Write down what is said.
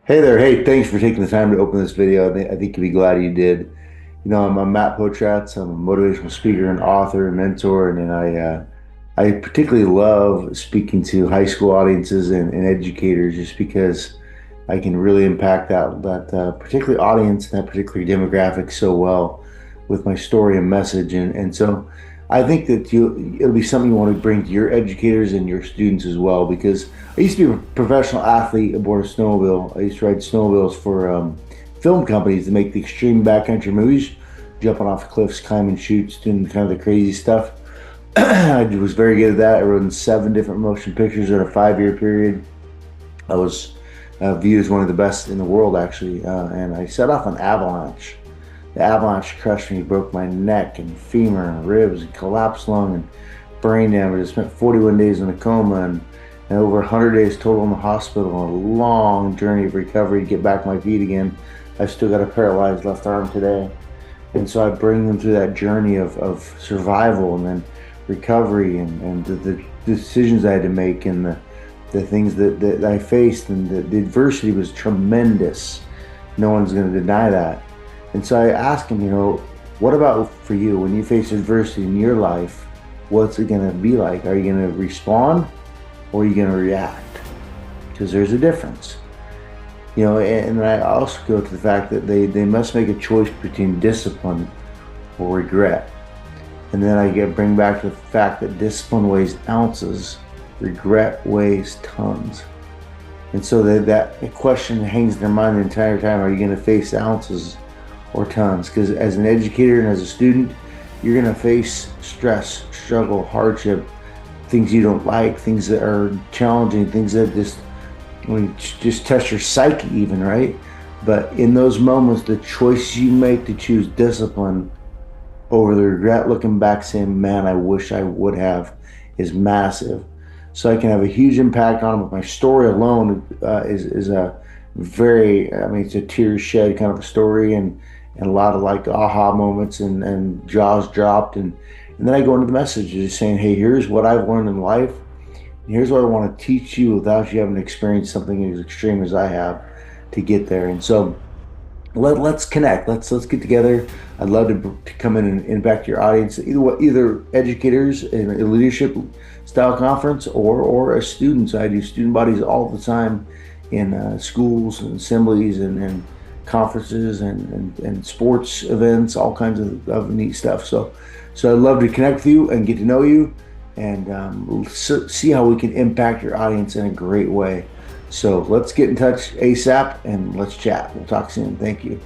Hey there. Hey, thanks for taking the time to open this video. I think you'll be glad you did. I'm Matt Potratz. I'm a motivational speaker and author and mentor, and then I particularly love speaking to high school audiences and educators just because I can really impact that particular audience and that particular demographic so well with my story and message. And so I think that it'll be something you want to bring to your educators and your students as well, because I used to be a professional athlete aboard a snowmobile. I used to ride snowmobiles for film companies to make the extreme backcountry movies, jumping off cliffs, climbing chutes, doing kind of the crazy stuff. I was very good at that. I rode in 7 different motion pictures in a 5-year period. I was viewed as one of the best in the world, actually, and I set off an avalanche. The avalanche crushed me, broke my neck and femur and ribs, and collapsed lung and brain damage. I spent 41 days in a coma and over 100 days total in the hospital. A long journey of recovery to get back on my feet again. I've still got a paralyzed left arm today. And so I bring them through that journey of survival and then recovery and the decisions I had to make and the things that I faced, and the adversity was tremendous. No one's going to deny that. And so I ask him, what about for you when you face adversity in your life? What's it going to be like? Are you going to respond or are you going to react? Because there's a difference. And I also go to the fact that they must make a choice between discipline or regret. And then bring back to the fact that discipline weighs ounces, regret weighs tons. And so that question hangs in their mind the entire time. Are you going to face ounces or tons? Because as an educator and as a student, you're going to face stress, struggle, hardship, things you don't like, things that are challenging, things that just test your psyche even, right? But in those moments, the choice you make to choose discipline over the regret looking back saying, man, I wish I would have, is massive. So I can have a huge impact on them. With my story alone is a very, it's a tears shed kind of a story, and a lot of like aha moments and jaws dropped. And then I go into the message just saying, hey, here's what I've learned in life. And here's what I want to teach you without you having experienced something as extreme as I have to get there. And so let's connect. Let's get together. I'd love to come in and impact your audience, either educators in a leadership style conference or as students. I do student bodies all the time in schools and assemblies and conferences and sports events, all kinds of neat stuff. So I'd love to connect with you and get to know you and see how we can impact your audience in a great way. So let's get in touch ASAP and let's chat. We'll talk soon. Thank you.